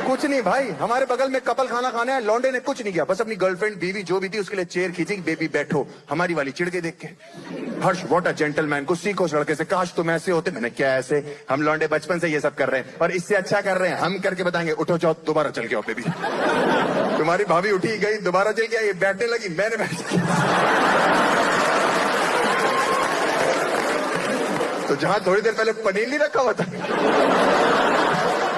कुछ नहीं भाई, हमारे बगल में कपल खाना खाने है, लौंडे ने कुछ नहीं किया, बस अपनी गर्लफ्रेंड बीवी जो भी थी उसके लिए चेयर खींची, बेबी बैठो। हमारी वाली चिढ़ के देख के, हर्ष व्हाट अ जेंटलमैन, कुछ सीखो उस लड़के से, काश तुम ऐसे होते। मैंने क्या ऐसे, हम लौंडे बचपन से ये सब कर रहे हैं और इससे अच्छा कर रहे हैं, हम करके बताएंगे। उठो जाओ, दोबारा चल के आओ बेबी। तुम्हारी भाभी उठी गई, दोबारा चल के आई, बैठने लगी, मैंने बैठ। तो जहां थोड़ी देर पहले पनीर नहीं रखा हुआ था,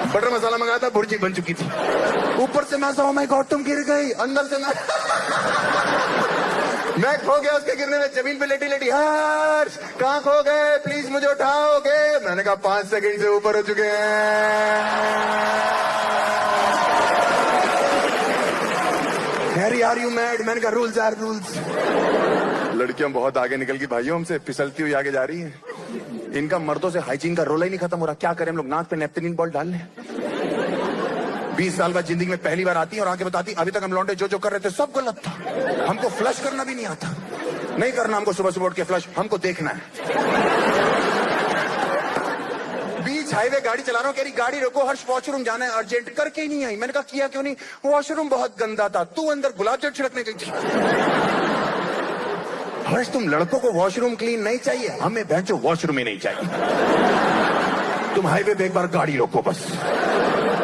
बटर मसाला मंगाया था, भुर्जी बन चुकी थी। ऊपर से मैं ओह माय गॉड तुम गिर गई, अंदर से मैं खो गया उसके गिरने में, जमीन पे लेटी लेटी, हर्ष कहां खो गए, प्लीज मुझे उठाओगे। मैंने कहा 5 सेकंड से ऊपर हो चुके हैं। हैरी आर यू मैड, मैंने कहा रूल्स आर रूल्स। लड़कियां बहुत आगे निकल गई भाइयों हमसे, फिसलती हुई आगे जा रही है। इनका मर्दों से हाइजीन का रोला ही नहीं खत्म हो रहा, क्या करें हम लोग, नाक पे नेपथलीन बॉल डाल लें। 20 साल बाद जिंदगी में पहली बार आती है और आके बताती, अभी तक हम लौंडे जो जो कर रहे थे सब गलत था, हमको फ्लश करना भी नहीं आता। नहीं करना हमको सुबह सुबह उठ के फ्लश, हमको देखना है। बीच हाईवे गाड़ी चला रहा हूँ, कह रही गाड़ी रोको हर्ष वॉशरूम जाना है अर्जेंट, करके ही नहीं आई। मैंने कहा किया क्यों नहीं, वॉशरूम बहुत गंदा था, तू अंदर गुलाब जल छिड़कने गई थी। हर्ष तुम लड़कों को वॉशरूम क्लीन नहीं चाहिए, हमें भैंचो वॉशरूम ही नहीं चाहिए। तुम हाईवे पे एक बार गाड़ी रोको बस।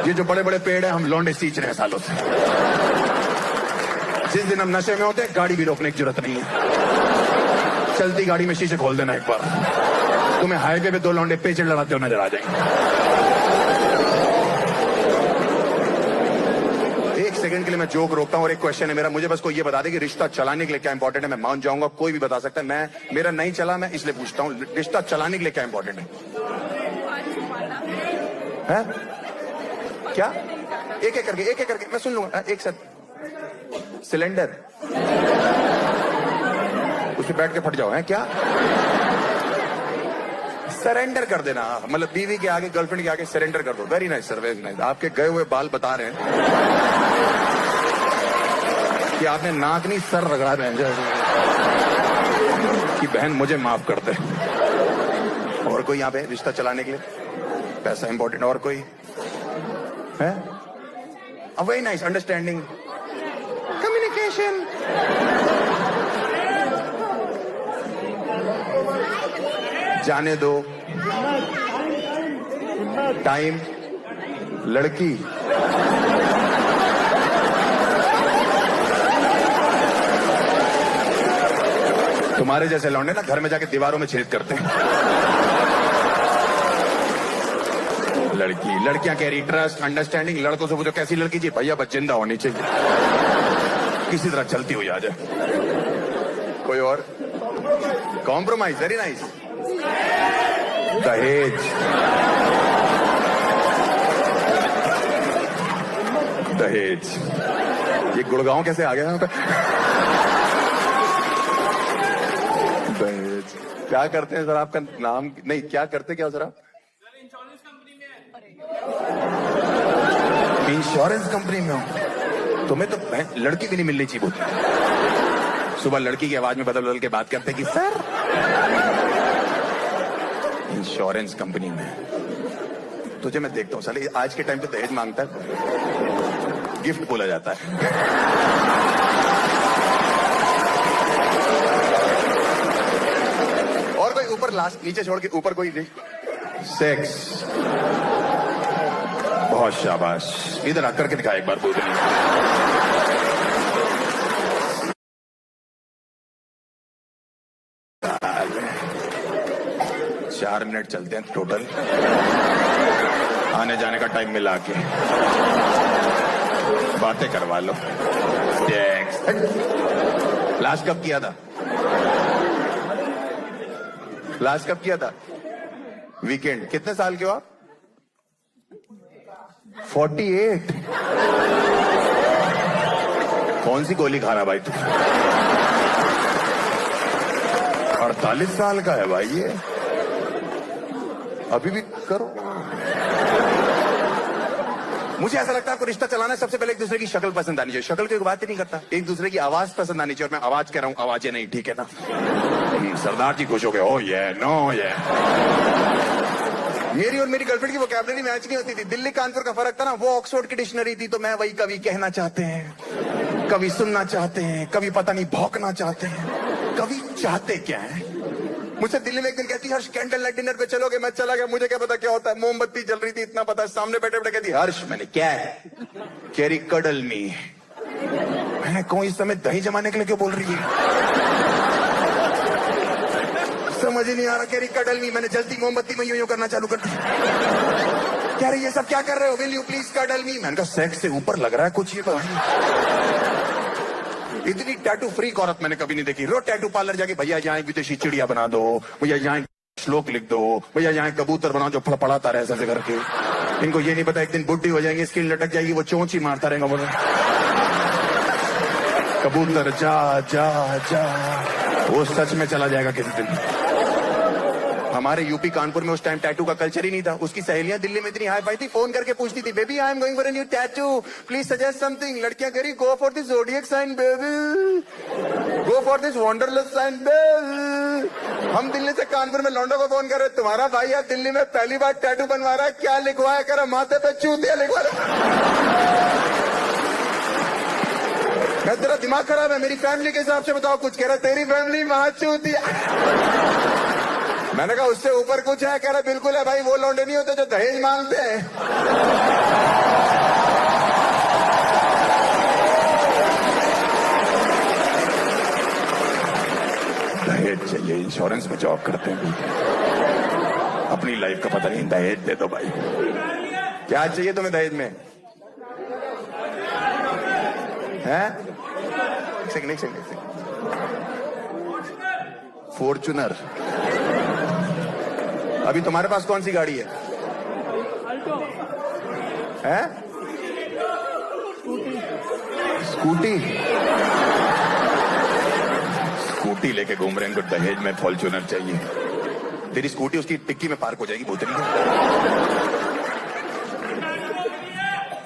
ये जो बड़े बड़े पेड़ है हम लौंडे सींच रहे हैं सालों से। जिस दिन हम नशे में होते हैं गाड़ी भी रोकने की जरूरत नहीं है, चलती गाड़ी में शीशे खोल देना एक बार, तुम्हें हाईवे पे 2 लौंडे पेचड़ लड़ाते हो नजर आ जाएंगे। 1 सेकंड के लिए मैं जोक रोकता हूं और एक क्वेश्चन है मेरा, मुझे बस कोई ये बता दे कि रिश्ता चलाने के लिए क्या इंपॉर्टेंट है। मैं मान जाऊंगा, कोई भी बता सकता है, मेरा नहीं चला, मैं इसलिए पूछता हूं, रिश्ता चलाने के लिए क्या इंपॉर्टेंट है? क्या? एक एक करके मैं सुन लूंगा, एक साथ। सिलेंडर उसके बैठ के फट जाओ, है क्या? सरेंडर कर देना, मतलब बीवी के आगे, गर्लफ्रेंड के आगे सरेंडर कर दो। Very nice sir, very nice. आपके गए हुए बाल बता रहे हैं कि आपने नाक नहीं सर रगड़ा बहन कि बहन मुझे माफ कर दे। और कोई यहाँ पे रिश्ता चलाने के लिए पैसा इंपॉर्टेंट, और कोई है? Very nice, understanding, communication. जाने दो, टाइम, लड़की, तुम्हारे जैसे लौंडे ना घर में जाके दीवारों में छेद करते हैं। लड़की, लड़कियां कह रही ट्रस्ट, अंडरस्टैंडिंग। लड़कों से पूछो कैसी लड़की चाहिए, भैया बस जिंदा होनी चाहिए, किसी तरह चलती हुई आ जाए। कोई और? Compromise, very nice. दहेज, दहेज, ये गुड़गांव कैसे आ गया यहाँ पे? दहेज क्या करते हैं सर, आपका नाम नहीं, क्या करते क्या सर आप? इंश्योरेंस कंपनी में हो? तुम्हें तो लड़की भी नहीं मिलनी चाहिए बोलते। सुबह लड़की की आवाज में बदल बदल के बात करते कि सर इंश्योरेंस कंपनी में। तुझे मैं देखता हूँ साले, आज के टाइम पे दहेज मांगता है, गिफ्ट बोला जाता है। और कोई ऊपर, लास्ट नीचे छोड़ के ऊपर कोई नहीं। सेक्स, बहुत शाबाश, इधर आकर के दिखा एक बार। 4 मिनट चलते हैं टोटल, आने जाने का टाइम मिला के बातें करवा लो। लास्ट कब किया था? लास्ट कब किया था? वीकेंड। कितने साल के हो आप? 48। कौन सी गोली खा रहा भाई तू? 48 साल का है भाई ये, अभी भी करो। मुझे ऐसा लगता है आपको रिश्ता चलाना है, सबसे पहले एक दूसरे की शक्ल पसंद आनी चाहिए। शक्ल की बात ही नहीं करता, एक दूसरे की आवाज पसंद आनी चाहिए। और मैं आवाज कह रहा हूं, आवाजें नहीं, ठीक है ना? सरदार जी खुश हो गए, ओ ये नो ये। मेरी और मेरी गर्लफ्रेंड की वोकैबुलरी मैच नहीं होती थी। दिल्ली कानपुर का फर्क था ना, वो ऑक्सफोर्ड की डिक्शनरी थी, तो मैं वही कभी कहना चाहते हैं, कभी सुनना चाहते हैं, कभी पता नहीं भौंकना चाहते हैं, कभी चाहते क्या है। मुझसे दिल्ली में एक दिन कहती, हर्ष कैंडल लाइट डिनर पे चलोगे? मैं चला गया, मुझे क्या पता क्या होता है। मोमबत्ती जल रही थी, इतना पता है। सामने बैठे बैठे कहती, हर्ष। मैंने क्या है? कह रही कडल मी। मैं कहूं इस समय दही जमाने के लिए क्यों बोल रही है? समझ ही नहीं आ रहा। कह रही कडल मी। मैंने जल्दी मोमबत्ती में यूं करना चालू कर दिया। कह रही ये सब क्या कर रहे हो? विल यू प्लीज कडल मी। मैंने कहा सेक्स से ऊपर लग रहा है कुछ ये। इतनी टैटू फ्रीक औरत मैंने कभी नहीं देखी। रोज टैटू पार्लर जाके, भैया यहाँ एक विदेशी चिड़िया बना दो, भैया यहाँ श्लोक लिख दो, भैया यहाँ कबूतर बनाओ जो फड़फड़ाता रहे ऐसे करके। इनको ये नहीं पता एक दिन बुढ़ी हो जाएंगी, स्किन लटक जाएगी, वो चोंच ही मारता रहेगा। बोलो कबूतर जा जा जा, वो सच में चला जाएगा किसी दिन। हमारे यूपी कानपुर में उस टाइम टैटू का कल्चर ही नहीं था। उसकी सहेलियां दिल्ली में इतनी हाई फाई थी, फोन करके पूछती थी, baby I am going for a new tattoo, please suggest something. लड़कियां कह रही, go for this zodiac sign baby, go for this wanderlust sign baby. हम दिल्ली से कानपुर में लौंडो को फोन कर रहे, तुम्हारा भाई यार दिल्ली में पहली बार टैटू बनवा रहा है, क्या लिखवाया? कह रहा माथे पे चूतिया लिखवा रहा। मैं तेरा दिमाग खराब है, मेरी फैमिली के हिसाब से बताओ कुछ। कह रहा तेरी फैमिली वहां चूतिया। मैंने कहा उससे ऊपर कुछ है? कह रहा बिल्कुल है भाई, वो लौंडे नहीं होते जो दहेज मांगते हैं। दहेज चाहिए, इंश्योरेंस में जॉब करते हैं, अपनी लाइफ का पता नहीं, दहेज दे दो भाई। क्या चाहिए तुम्हें दहेज में? हैं? फॉर्च्यूनर। अभी तुम्हारे पास कौन सी गाड़ी है? हैं? स्कूटी। स्कूटी लेके घूम रहे हैं, इनको दहेज में फॉर्च्यूनर चाहिए। तेरी स्कूटी उसकी टिक्की में पार्क हो जाएगी, बोतल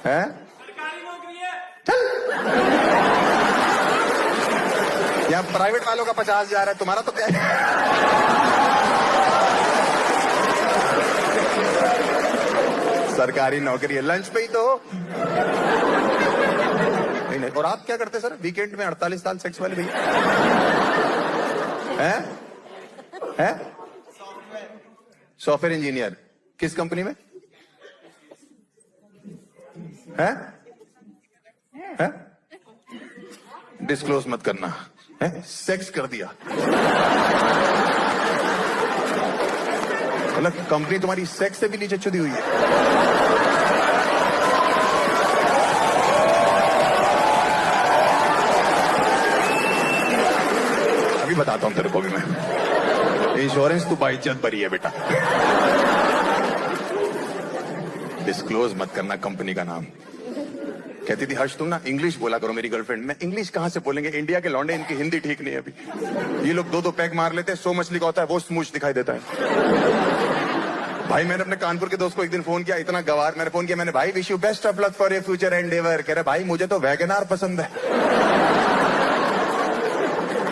है। या प्राइवेट वालों का 50,000 है, तुम्हारा तो क्या है? सरकारी नौकरी है, लंच पे ही तो। नहीं नहीं। और आप क्या करते सर वीकेंड में? 48 साल सेक्स वाले भैया हैं? सॉफ्टवेयर इंजीनियर किस कंपनी में है? डिस्क्लोज मत करना है। सेक्स कर दिया मतलब कंपनी तुम्हारी सेक्स से भी नीचे छुदी हुई है। अभी बताता हूं तेरे को भी मैं। इंश्योरेंस तू बाइज्जत भरी है बेटा। डिस्क्लोज मत करना कंपनी का नाम। कहती थी हर्ष तुम ना इंग्लिश बोला करो। मेरी गर्लफ्रेंड, मैं इंग्लिश कहां से बोलेंगे, इंडिया के लौंडे, इनकी हिंदी ठीक नहीं है अभी। ये लोग 2-2 पैग मार लेते हैं, 100 मछली का होता है, वो स्मूच दिखाई देता है। भाई मैंने अपने कानपुर के दोस्त को एक दिन फोन किया, इतना गवार। मैंने फोन किया, मैंने भाई wish you best of luck for your future Endeavour. कह रहे भाई मुझे तो वैगनार पसंद है।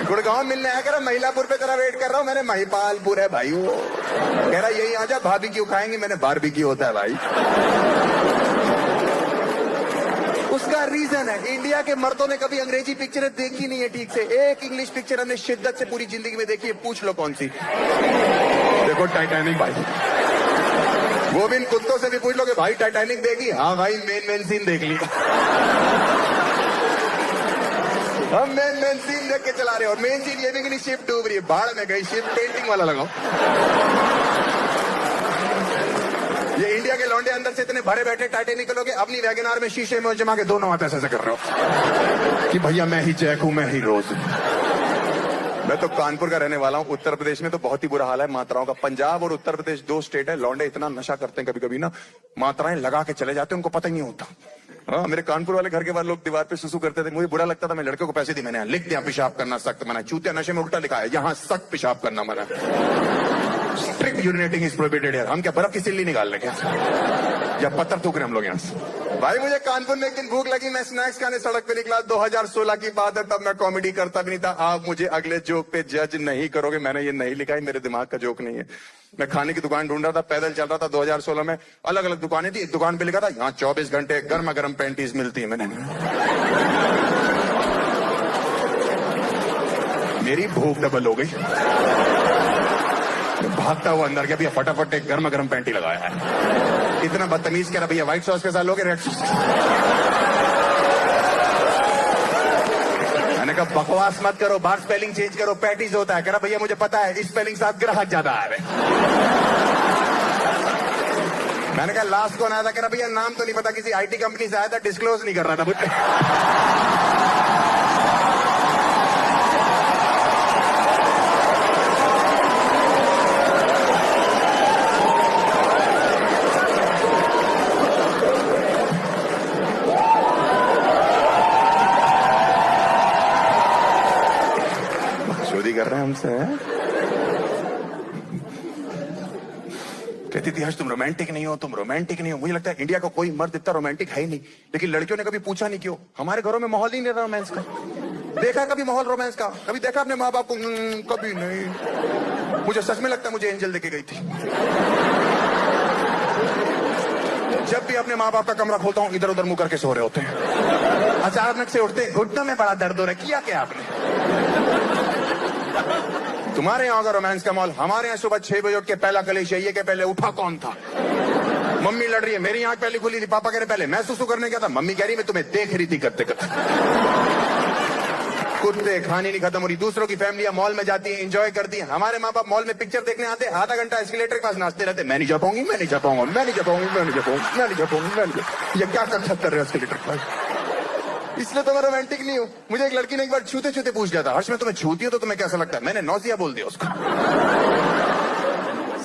गुड़गांव मिलने आया, कह रहा महिलापुर पे तेरा वेट कर रहा हूँ। मैंने महिपालपुर है भाई वो। कह रहा यही आ जा, भाभी क्यों खाएंगे? मैंने बारबेक्यू होता है भाई। उसका रीजन है इंडिया के मर्दों ने कभी अंग्रेजी पिक्चरें देखी नहीं है ठीक से। एक इंग्लिश पिक्चर हमने शिद्दत से पूरी जिंदगी में देखी है, पूछ लो कौन सी? देखो टाइटैनिक भाई। वो भी इन कुत्तों से भी पूछ लो कि भाई टाइटैनिक देखी? हाँ भाई मेन सीन देख ली। हम मेन सीन देख के चला रहे हैं, और मेन सीन ये भी कि नहीं शिप डूब रही है, बाढ़ में गई शिप, पेंटिंग वाला लगाओ। ये इंडिया के लौंडे अंदर से इतने भरे बैठे टाइटैनिक के लोग अपनी वैगनार में शीशे में जमा के दोनों हाथ ऐसे कर रहे हो कि भैया मैं ही जैक हूं, मैं ही रोज। मैं तो कानपुर का रहने वाला हूं। उत्तर प्रदेश में तो बहुत ही बुरा हाल है मात्राओं का। पंजाब और उत्तर प्रदेश 2 स्टेट है, लौंडे इतना नशा करते हैं कभी कभी ना, मात्राएं लगा के चले जाते हैं, उनको पता ही नहीं होता। हाँ, मेरे कानपुर वाले घर के बाहर लोग दीवार पे सुसु करते थे, मुझे बुरा लगता था। मैं लड़के को पैसे दी, मैंने लिख दिया पेशाब करना सख्त मना। चूतिया नशे में उल्टा लिखा है, यहाँ सख्त पेशाब करना मना। स्ट्रिक्ट यूरिनेटिंग इज प्रोहिबिटेड है। हम क्या बर्फ की सिल्ली निकाल लेंगे या पत्थर थूक रहे हम लोग यहाँ से? भाई मुझे कानपुर में एक दिन भूख लगी, मैं स्नैक्स खाने सड़क पे निकला। 2016 की बात है, तब मैं कॉमेडी करता भी नहीं था। आप मुझे अगले जोक पे जज नहीं करोगे, मैंने ये नहीं लिखा है, मेरे दिमाग का जोक नहीं है। मैं खाने की दुकान ढूंढ रहा था, पैदल चल रहा था 2016 में। अलग अलग दुकानें थी, एक दुकान पे लिखा था यहाँ 24 घंटे गर्मा गर्म पैंटीज मिलती है। मैंने मेरी भूख डबल हो गई, भागता हुआ अंदर गया, भैया फटाफट एक गर्मा गर्म पैंटी लगाया है। इतना बदतमीज कह रहा, भैया व्हाइट सॉस के साथ लोगे रेड सॉस? मैंने कहा बकवास मत करो, बाहर स्पेलिंग चेंज करो, पैटीज होता है। कह रहा भैया मुझे पता है, इस स्पेलिंग साथ ग्राहक ज्यादा आ रहे। मैंने कहा लास्ट कौन आया था? कह रहा भैया नाम तो नहीं पता, किसी आईटी कंपनी से आया था, डिस्क्लोज नहीं कर रहा था मुझे। कर रहे हैं हमसे। कहती थी आज तुम रोमांटिक नहीं हो, तुम रोमांटिक नहीं हो। मुझे लगता है इंडिया का कोई मर्द इतना रोमांटिक है ही नहीं, लेकिन लड़कियों ने कभी पूछा नहीं क्यों। हमारे घरों में माहौल ही नहीं रहा रोमांस का। देखा कभी माहौल रोमांस का? कभी देखा अपने माँ बाप को? कभी नहीं। मुझे सच में लगता है मुझे एंजल देके गई थी। जब भी अपने माँ बाप का कमरा खोलता हूँ, इधर उधर मुंह करके सो रहे होते हैं। अचानक से उठते, घुटने में बड़ा दर्द हो रहा है, किया क्या आपने? तुम्हारे यहाँ का रोमांस का माहौल, हमारे यहाँ सुबह 6 बजे उठ के पहला कलेश ये के पहले उठा कौन था? मम्मी लड़ रही है, मेरी आंख पहले खुली थी, पापा कह रहे पहले मैं सुसु करने गया था, मम्मी कह रही मैं तुम्हें देख रही थी करते करते। कुत्ते खाने नहीं खत्म हो रही, दूसरों की फैमिलियां मॉल में जाती है, एंजॉय करती है। हमारे माँ बाप मॉल में पिक्चर देखने आते, आधा घंटा एस्केलेटर के पास नाचते रहते, मैं नहीं जा पाऊंगी, मैं नहीं जा पाऊंगा, मैं नहीं जा पाऊंगी, मैं नहीं जा पाऊंगी, मैं नहीं जा पाऊंगी, मैं नहीं जा। ये क्या कर रहे हो एस्केलेटर पर? इसलिए तो मैं रोमांटिक नहीं हूँ। मुझे एक लड़की ने एक बार छूते छूते पूछ लिया था, हर्ष मैं तुम्हें छूती हूँ तो तुम्हें कैसा लगता है? मैंने नौसिया बोल दिया उसको।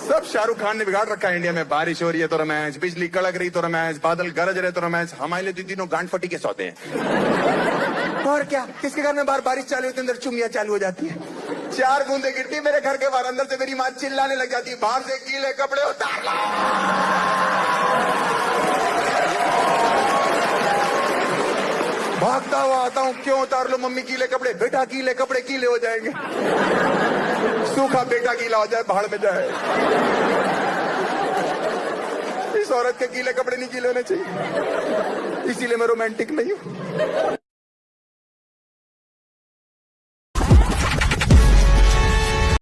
सब शाहरुख खान ने बिगाड़ रखा है इंडिया में। बारिश हो रही है तो रोमांस, बिजली कड़क रही तो रोमांस, बादल गरज रहे तो रोमांस। हमारे लिए तीनों गांड फटी के सौते हैं। और क्या, किसके घर में बाहर बारिश चालू होती है, अंदर चुमियां चालू हो जाती है। 4 बूंदे गिरती मेरे घर के बाहर, अंदर से मेरी माँ चिल्लाने लग जाती है, बाहर से गीले कपड़े उतार लो। भागता हुआ आता हूँ, क्यों उतार लो मम्मी गीले कपड़े? बेटा गीले कपड़े गीले हो जाएंगे। सूखा बेटा गीला हो जाए, भाड़ में जाए। इस औरत के गीले कपड़े नहीं गीले होने चाहिए, इसीलिए मैं रोमांटिक नहीं हूँ।